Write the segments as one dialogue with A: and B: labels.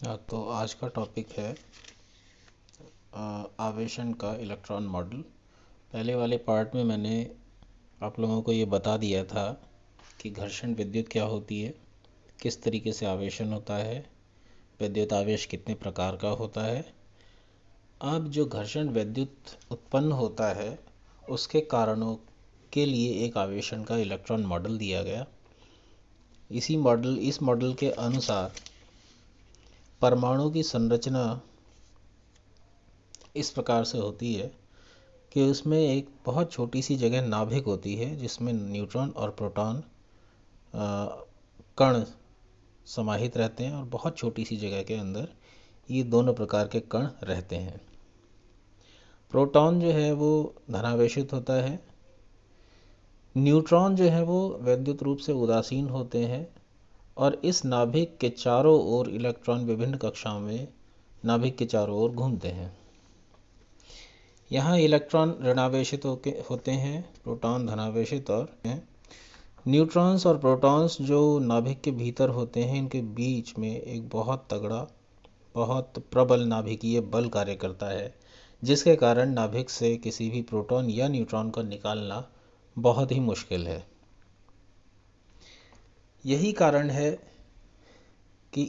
A: तो आज का टॉपिक है आवेशन का इलेक्ट्रॉन मॉडल। पहले वाले पार्ट में मैंने आप लोगों को ये बता दिया था कि घर्षण विद्युत क्या होती है, किस तरीके से आवेशन होता है, विद्युत आवेश कितने प्रकार का होता है। अब जो घर्षण विद्युत उत्पन्न होता है उसके कारणों के लिए एक आवेशन का इलेक्ट्रॉन मॉडल दिया गया। इस मॉडल के अनुसार परमाणु की संरचना इस प्रकार से होती है कि उसमें एक बहुत छोटी सी जगह नाभिक होती है जिसमें न्यूट्रॉन और प्रोटॉन कण समाहित रहते हैं और बहुत छोटी सी जगह के अंदर ये दोनों प्रकार के कण रहते हैं। प्रोटॉन जो है वो धनावेशित होता है, न्यूट्रॉन जो है वो वैद्युत रूप से उदासीन होते हैं और इस नाभिक के चारों ओर इलेक्ट्रॉन विभिन्न कक्षाओं में नाभिक के चारों ओर घूमते हैं। यहाँ इलेक्ट्रॉन ऋणावेशित होते हैं, प्रोटॉन धनावेशित और न्यूट्रॉन्स और प्रोटॉन्स जो नाभिक के भीतर होते हैं इनके बीच में एक बहुत तगड़ा, बहुत प्रबल नाभिकीय बल कार्य करता है, जिसके कारण नाभिक से किसी भी प्रोटॉन या न्यूट्रॉन को निकालना बहुत ही मुश्किल है। यही कारण है कि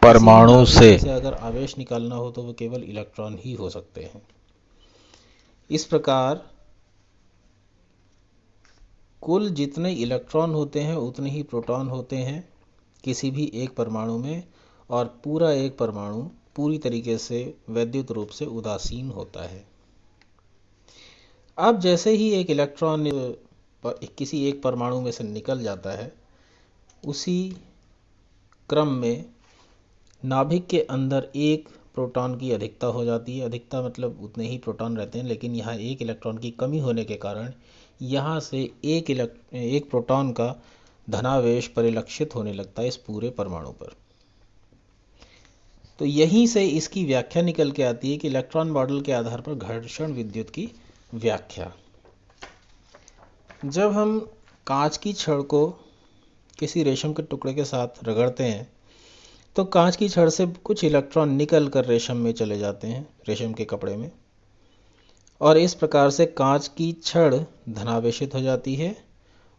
A: परमाणु से अगर आवेश निकालना हो तो वो केवल इलेक्ट्रॉन ही हो सकते हैं। इस प्रकार कुल जितने इलेक्ट्रॉन होते हैं उतने ही प्रोटॉन होते हैं किसी भी एक परमाणु में, और पूरा एक परमाणु पूरी तरीके से वैद्युत रूप से उदासीन होता है। अब जैसे ही एक इलेक्ट्रॉन किसी एक परमाणु में से निकल जाता है, उसी क्रम में नाभिक के अंदर एक प्रोटॉन की अधिकता हो जाती है। अधिकता मतलब उतने ही प्रोटॉन रहते हैं, लेकिन यहाँ एक इलेक्ट्रॉन की कमी होने के कारण यहाँ से एक प्रोटॉन का धनावेश परिलक्षित होने लगता है इस पूरे परमाणु पर। तो यहीं से इसकी व्याख्या निकल के आती है कि इलेक्ट्रॉन मॉडल के आधार पर घर्षण विद्युत की व्याख्या। जब हम कांच की छड़ को किसी रेशम के टुकड़े के साथ रगड़ते हैं तो कांच की छड़ से कुछ इलेक्ट्रॉन निकल कर रेशम में चले जाते हैं, रेशम के कपड़े में, और इस प्रकार से कांच की छड़ धनावेशित हो जाती है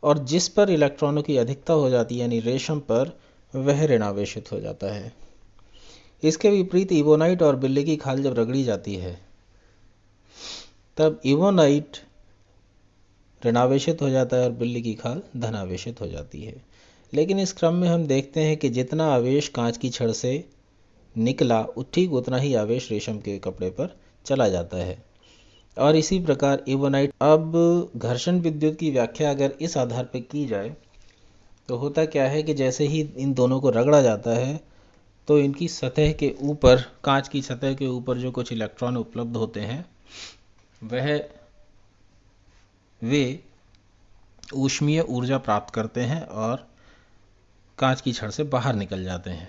A: और जिस पर इलेक्ट्रॉनों की अधिकता हो जाती है यानी रेशम पर, वह ऋणावेशित हो जाता है। इसके विपरीत इबोनाइट और बिल्ली की खाल जब रगड़ी जाती है तब इबोनाइट ऋणावेशित हो जाता है और बिल्ली की खाल धनावेशित हो जाती है। लेकिन इस क्रम में हम देखते हैं कि जितना आवेश कांच की छड़ से निकला ठीक उतना ही आवेश रेशम के कपड़े पर चला जाता है, और इसी प्रकार इबोनाइट। अब घर्षण विद्युत की व्याख्या अगर इस आधार पर की जाए तो होता क्या है कि जैसे ही इन दोनों को रगड़ा जाता है तो इनकी सतह के ऊपर, कांच की सतह के ऊपर जो कुछ इलेक्ट्रॉन उपलब्ध होते हैं वे ऊष्मीय ऊर्जा प्राप्त करते हैं और कांच की छड़ से बाहर निकल जाते हैं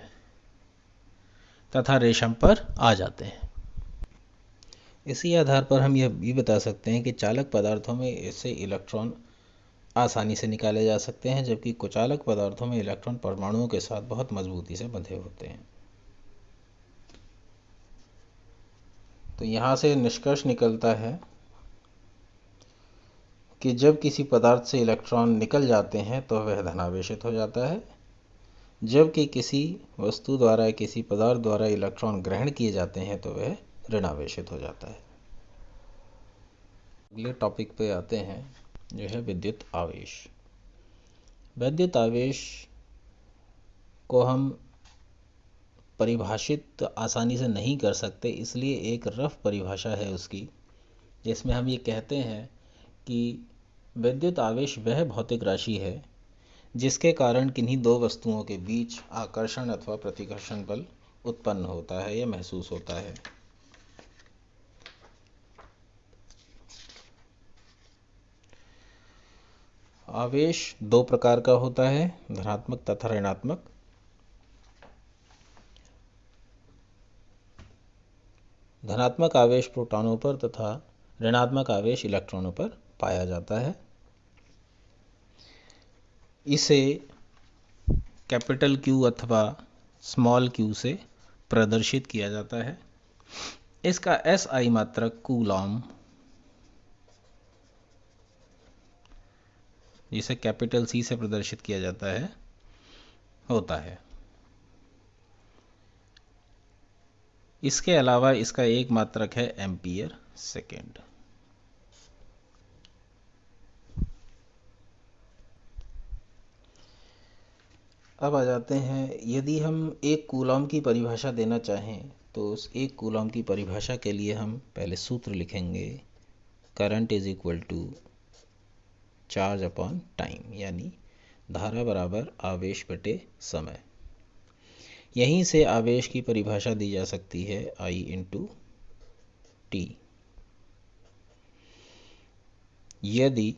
A: तथा रेशम पर आ जाते हैं। इसी आधार पर हम यह भी बता सकते हैं कि चालक पदार्थों में ऐसे इलेक्ट्रॉन आसानी से निकाले जा सकते हैं, जबकि कुचालक पदार्थों में इलेक्ट्रॉन परमाणुओं के साथ बहुत मजबूती से बंधे होते हैं। तो यहाँ से निष्कर्ष निकलता है कि जब किसी पदार्थ से इलेक्ट्रॉन निकल जाते हैं तो वह धनावेशित हो जाता है, जबकि किसी वस्तु द्वारा, किसी पदार्थ द्वारा इलेक्ट्रॉन ग्रहण किए जाते हैं तो वह ऋणावेशित हो जाता है। अगले टॉपिक पे आते हैं जो है विद्युत आवेश। विद्युत आवेश को हम परिभाषित आसानी से नहीं कर सकते, इसलिए एक रफ परिभाषा है उसकी, जिसमें हम ये कहते हैं कि विद्युत आवेश वह भौतिक राशि है जिसके कारण किन्हीं दो वस्तुओं के बीच आकर्षण अथवा प्रतिकर्षण बल उत्पन्न होता है या महसूस होता है। आवेश दो प्रकार का होता है, धनात्मक तथा ऋणात्मक। धनात्मक आवेश प्रोटॉनों पर तथा ऋणात्मक आवेश इलेक्ट्रॉनों पर पाया जाता है। इसे कैपिटल क्यू अथवा स्मॉल क्यू से प्रदर्शित किया जाता है। इसका SI मात्रक कूलॉम, जिसे कैपिटल C से प्रदर्शित किया जाता है, होता है। इसके अलावा इसका एक मात्रक है एम्पियर सेकेंड। अब आ जाते हैं, यदि हम एक कूलॉम की परिभाषा देना चाहें तो उस एक कूलॉम की परिभाषा के लिए हम पहले सूत्र लिखेंगे, current is equal to charge upon time, यानी धारा बराबर आवेश बटे समय। यहीं से आवेश की परिभाषा दी जा सकती है I इंटू टी। यदि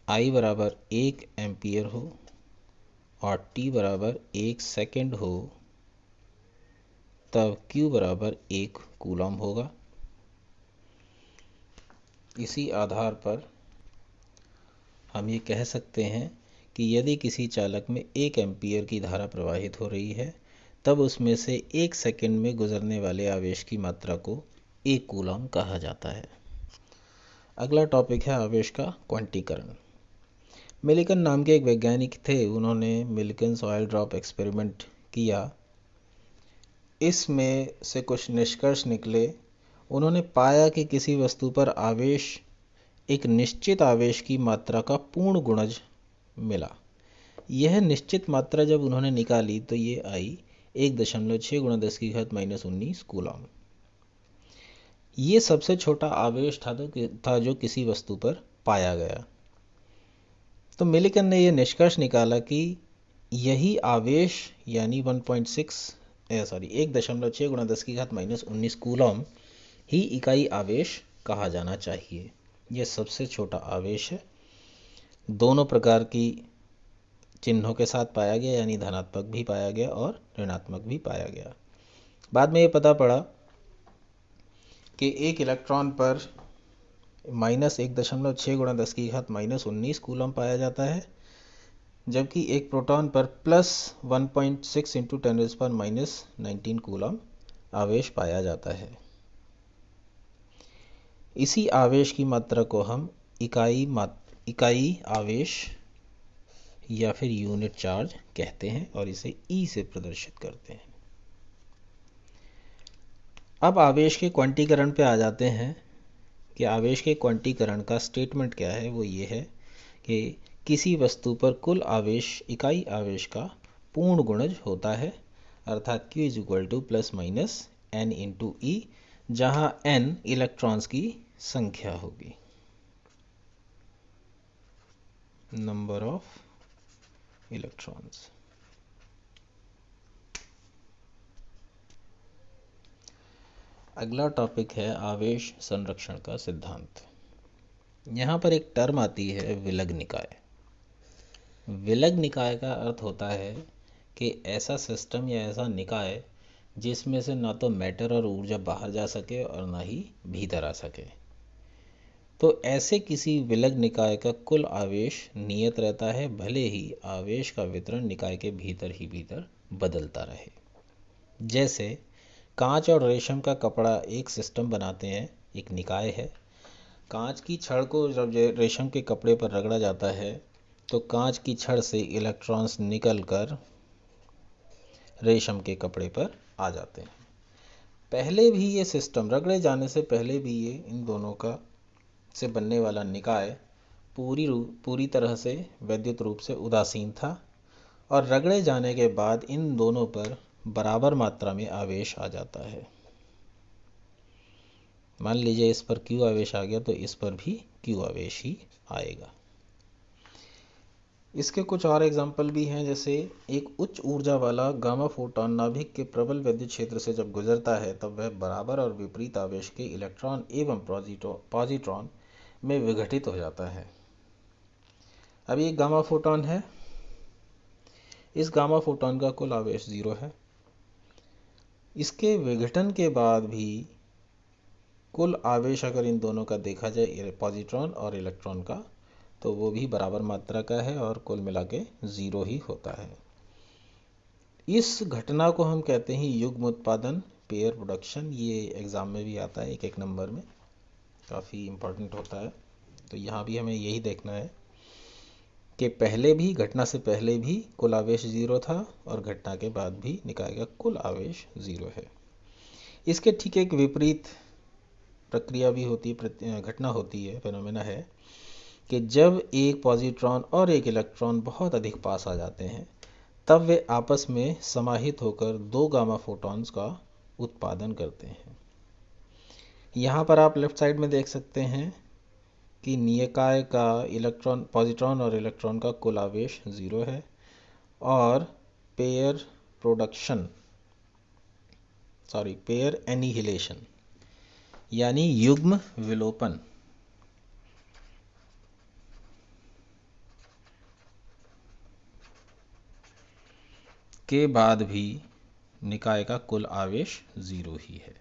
A: I बराबर 1 एम्पियर हो और T बराबर 1 सेकेंड हो, तब Q बराबर 1 कूलॉम होगा। इसी आधार पर हम ये कह सकते हैं कि यदि किसी चालक में 1 एम्पियर की धारा प्रवाहित हो रही है, तब उसमें से 1 सेकेंड में गुजरने वाले आवेश की मात्रा को 1 कूलॉम कहा जाता है। अगला टॉपिक है आवेश का क्वांटीकरण। मिलिकन नाम के एक वैज्ञानिक थे, उन्होंने मिलिकन्स ऑयल ड्रॉप एक्सपेरिमेंट किया। इसमें से कुछ निष्कर्ष निकले। उन्होंने पाया कि किसी वस्तु पर आवेश, एक निश्चित आवेश की मात्रा का पूर्ण गुणज मिला। यह निश्चित मात्रा जब उन्होंने निकाली तो ये आई 1.6 × 10⁻⁻19 कूलॉम। ये सबसे छोटा आवेश था जो किसी वस्तु पर पाया गया। तो मिलिकन ने यह निष्कर्ष निकाला कि यही आवेश यानी 1.6 × 10⁻19 कूलॉम ही इकाई आवेश कहा जाना चाहिए। यह सबसे छोटा आवेश है। दोनों प्रकार की चिन्हों के साथ पाया गया, यानी धनात्मक भी पाया गया और ऋणात्मक भी पाया गया। बाद में ये पता पड़ा कि एक इलेक्ट्रॉन पर -1.6 × 10⁻⁻19 कूलम पाया जाता है, जबकि एक प्रोटॉन पर +1.6 × 10⁻⁻19 कूलम आवेश पाया जाता है। इसी आवेश की मात्रा को हम इकाई आवेश या फिर यूनिट चार्ज कहते हैं और इसे E से प्रदर्शित करते हैं। अब आवेश के क्वांटीकरण पे आ जाते हैं कि आवेश के क्वांटीकरण का स्टेटमेंट क्या है। वो ये है कि किसी वस्तु पर कुल आवेश इकाई आवेश का पूर्ण गुणज होता है, अर्थात Q ± n × E, जहां n इलेक्ट्रॉन्स की संख्या होगी, नंबर ऑफ इलेक्ट्रॉन्स। अगला टॉपिक है आवेश संरक्षण का सिद्धांत। यहाँ पर एक टर्म आती है विलग निकाय। विलग निकाय का अर्थ होता है कि ऐसा सिस्टम या ऐसा निकाय जिसमें से ना तो मैटर और ऊर्जा बाहर जा सके और ना ही भीतर आ सके। तो ऐसे किसी विलग निकाय का कुल आवेश नियत रहता है, भले ही आवेश का वितरण निकाय के भीतर ही भीतर बदलता रहे। जैसे कांच और रेशम का कपड़ा एक सिस्टम बनाते हैं, एक निकाय है। कांच की छड़ को जब रेशम के कपड़े पर रगड़ा जाता है तो कांच की छड़ से इलेक्ट्रॉन्स निकलकर रेशम के कपड़े पर आ जाते हैं। पहले भी ये सिस्टम, रगड़े जाने से पहले भी ये इन दोनों का से बनने वाला निकाय पूरी तरह से वैद्युत रूप से उदासीन था, और रगड़े जाने के बाद इन दोनों पर बराबर मात्रा में आवेश आ जाता है। मान लीजिए इस पर Q आवेश आ गया तो इस पर भी Q आवेश ही आएगा। इसके कुछ और एग्जाम्पल भी हैं, जैसे एक उच्च ऊर्जा वाला गामा फोटॉन नाभिक के प्रबल विद्युत क्षेत्र से जब गुजरता है तब वह बराबर और विपरीत आवेश के इलेक्ट्रॉन एवं पॉजिट्रॉन में विघटित हो जाता है। अब ये गामा फोटॉन है। इस गामा फोटॉन का कुल आवेश 0 है। इसके विघटन के बाद भी कुल आवेश अगर इन दोनों का देखा जाए, पॉजिट्रॉन और इलेक्ट्रॉन का, तो वो भी बराबर मात्रा का है और कुल मिला के 0 ही होता है। इस घटना को हम कहते हैं युग्म उत्पादन, पेयर प्रोडक्शन। ये एग्ज़ाम में भी आता है, एक एक नंबर में, काफ़ी इम्पोर्टेंट होता है। तो यहाँ भी हमें यही देखना है कि पहले भी, घटना से पहले भी कुल आवेश ज़ीरो था और घटना के बाद भी निकाय का कुल आवेश ज़ीरो है। इसके ठीक एक विपरीत प्रक्रिया भी होती है, घटना होती है, फेनोमेना है कि जब एक पॉजिट्रॉन और एक इलेक्ट्रॉन बहुत अधिक पास आ जाते हैं तब वे आपस में समाहित होकर दो गामा फोटॉन्स का उत्पादन करते हैं। यहाँ पर आप लेफ्ट साइड में देख सकते हैं कि निकाय का इलेक्ट्रॉन, पॉजिट्रॉन और इलेक्ट्रॉन का कुल आवेश ज़ीरो है और पेयर प्रोडक्शन, पेयर एनिहिलेशन यानी युग्म विलोपन के बाद भी निकाय का कुल आवेश ज़ीरो ही है।